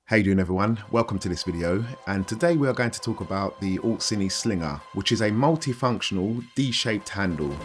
How you doing everyone? Welcome to this video, and today we are going to talk about the Alt-Cine Slinger, which is a multifunctional D-shaped handle.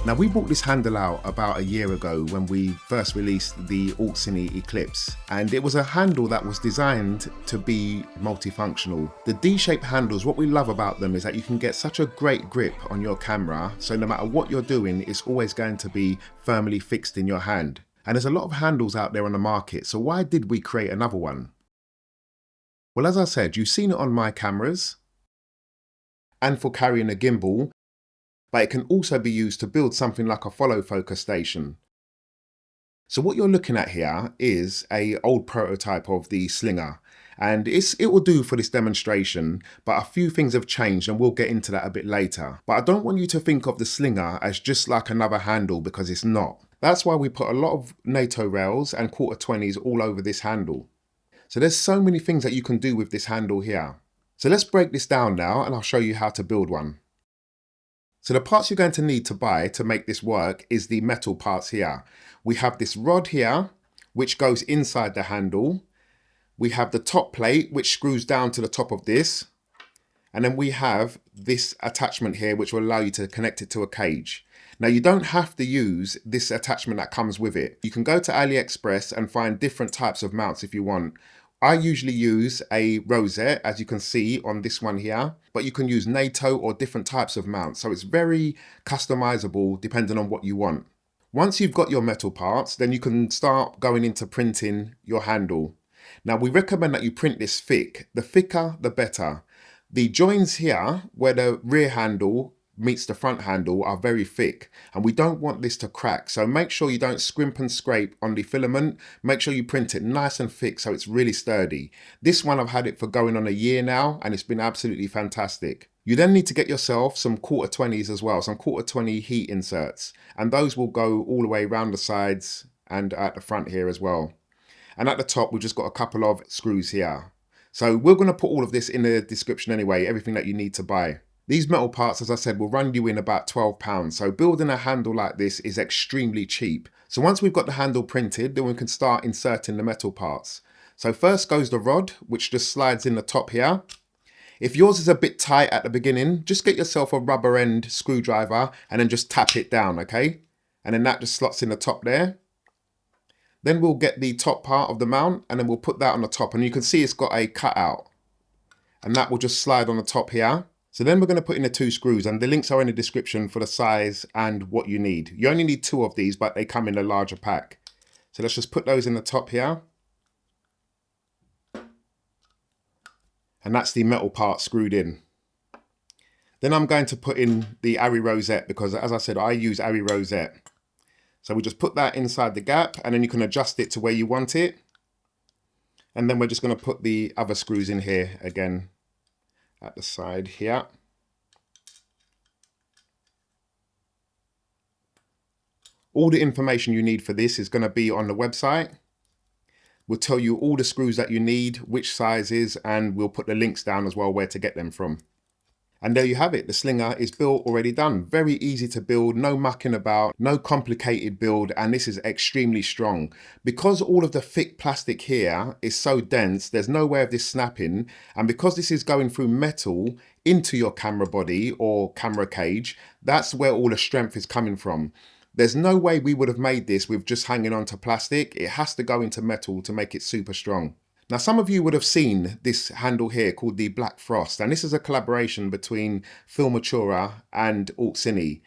Now we brought this handle out about a year ago when we first released the Alt-Cine Eclipse, and it was a handle that was designed to be multifunctional. The D-shaped handles, what we love about them is that you can get such a great grip on your camera, so no matter what you're doing, it's always going to be firmly fixed in your hand. And there's a lot of handles out there on the market, so why did we create another one? Well, as I said, you've seen it on my cameras and for carrying a gimbal, but it can also be used to build something like a follow focus station. So what you're looking at here is an old prototype of the Slinger, and it will do for this demonstration, but a few things have changed and we'll get into that a bit later. But I don't want you to think of the Slinger as just like another handle, because it's not. That's why we put a lot of NATO rails and 1/4-20s all over this handle. So there's so many things that you can do with this handle here. So let's break this down now and I'll show you how to build one. So the parts you're going to need to buy to make this work is the metal parts here. We have this rod here, which goes inside the handle. We have the top plate, which screws down to the top of this. And then we have this attachment here, which will allow you to connect it to a cage. Now you don't have to use this attachment that comes with it. You can go to AliExpress and find different types of mounts if you want. I usually use a rosette, as you can see on this one here, but you can use NATO or different types of mounts. So it's very customizable depending on what you want. Once you've got your metal parts, then you can start going into printing your handle. Now we recommend that you print this thick. The thicker, the better. The joins here, where the rear handle meets the front handle, are very thick, and we don't want this to crack, so make sure you don't scrimp and scrape on the filament. Make sure you print it nice and thick so it's really sturdy. This one I've had it for going on a year now and it's been absolutely fantastic. You then need to get yourself some 1/4-20s as well, some 1/4-20 heat inserts, and those will go all the way around the sides and at the front here as well. And at the top we've just got a couple of screws here. So we're going to put all of this in the description anyway, everything that you need to buy. These metal parts, as I said, will run you in about £12. So building a handle like this is extremely cheap. So once we've got the handle printed, then we can start inserting the metal parts. So first goes the rod, which just slides in the top here. If yours is a bit tight at the beginning, just get yourself a rubber end screwdriver and then just tap it down, okay? And then that just slots in the top there. Then we'll get the top part of the mount and then we'll put that on the top. And you can see it's got a cutout. And that will just slide on the top here. So then we're going to put in the 2 screws, and the links are in the description for the size and what you need. You only need 2 of these, but they come in a larger pack. So let's just put those in the top here. And that's the metal part screwed in. Then I'm going to put in the Arri rosette, because as I said, I use Arri rosette. So we just put that inside the gap, and then you can adjust it to where you want it. And then we're just going to put the other screws in here again at the side here. All the information you need for this is going to be on the website. We'll tell you all the screws that you need, which sizes, and we'll put the links down as well where to get them from. And there you have it. The Slinger is built, already done. Very easy to build, no mucking about, no complicated build, and this is extremely strong. Because all of the thick plastic here is so dense, there's no way of this snapping, and because this is going through metal into your camera body or camera cage, that's where all the strength is coming from. There's no way we would have made this with just hanging on to plastic. It has to go into metal to make it super strong. Now, some of you would have seen this handle here called the Black Frost, and this is a collaboration between Filmatura and Alt-Cine.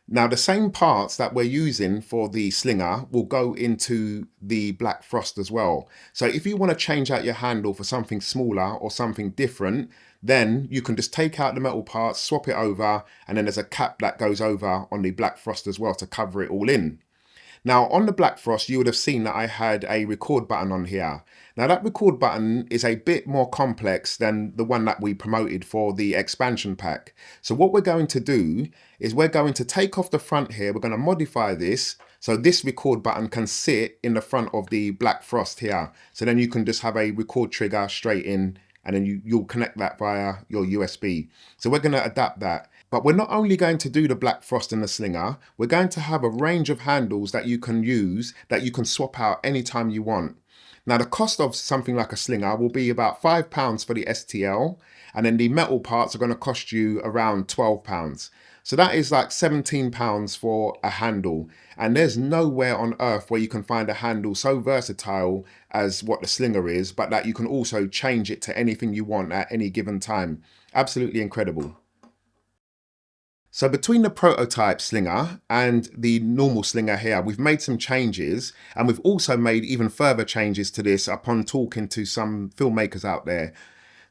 Now, the same parts that we're using for the Slinger will go into the Black Frost as well. So if you want to change out your handle for something smaller or something different, then you can just take out the metal parts, swap it over, and then there's a cap that goes over on the Black Frost as well to cover it all in. Now on the Black Frost, you would have seen that I had a record button on here. Now that record button is a bit more complex than the one that we promoted for the expansion pack. So what we're going to do is we're going to take off the front here. We're going to modify this so this record button can sit in the front of the Black Frost here. So then you can just have a record trigger straight in, and then you'll connect that via your USB. So we're going to adapt that. But we're not only going to do the Black Frost and the Slinger, we're going to have a range of handles that you can use, that you can swap out anytime you want. Now the cost of something like a Slinger will be about £5 for the STL, and then the metal parts are going to cost you around £12. So that is like £17 for a handle. And there's nowhere on earth where you can find a handle so versatile as what the Slinger is, but that you can also change it to anything you want at any given time. Absolutely incredible. So between the prototype Slinger and the normal Slinger here, we've made some changes, and we've also made even further changes to this upon talking to some filmmakers out there.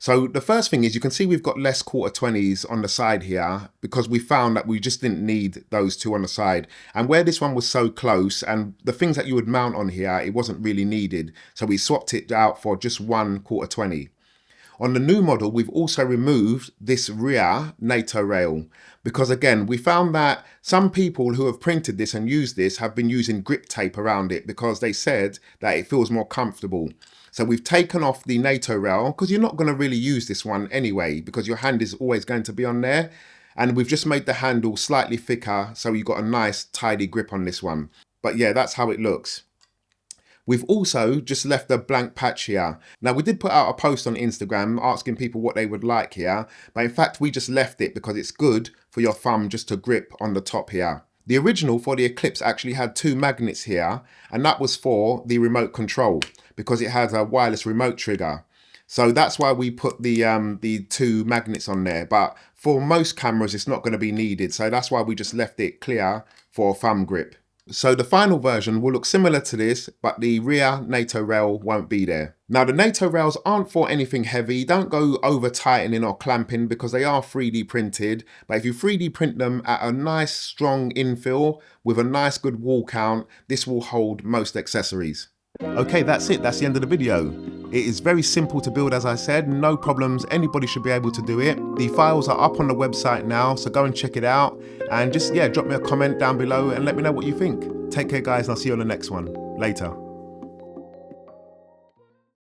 So the first thing is, you can see we've got less quarter-20s on the side here because we found that we just didn't need those two on the side. And where this one was so close, and the things that you would mount on here, it wasn't really needed. So we swapped it out for just one quarter-20. On the new model, we've also removed this rear NATO rail because, again, we found that some people who have printed this and used this have been using grip tape around it because they said that it feels more comfortable. So we've taken off the NATO rail because you're not going to really use this one anyway because your hand is always going to be on there. And we've just made the handle slightly thicker so you've got a nice tidy grip on this one. But yeah, that's how it looks. We've also just left a blank patch here. Now we did put out a post on Instagram asking people what they would like here, but in fact we just left it because it's good for your thumb just to grip on the top here. The original for the Eclipse actually had two magnets here, and that was for the remote control because it has a wireless remote trigger. So that's why we put the two magnets on there, but for most cameras it's not going to be needed, so that's why we just left it clear for thumb grip. So the final version will look similar to this, but the rear NATO rail won't be there. Now the NATO rails aren't for anything heavy. Don't go over tightening or clamping because they are 3D printed. But if you 3D print them at a nice strong infill with a nice good wall count, this will hold most accessories. Okay, that's it. That's the end of the video. It is very simple to build, as I said, no problems. Anybody should be able to do it. The files are up on the website now, so go and check it out. And just, yeah, drop me a comment down below and let me know what you think. Take care, guys, and I'll see you on the next one. Later.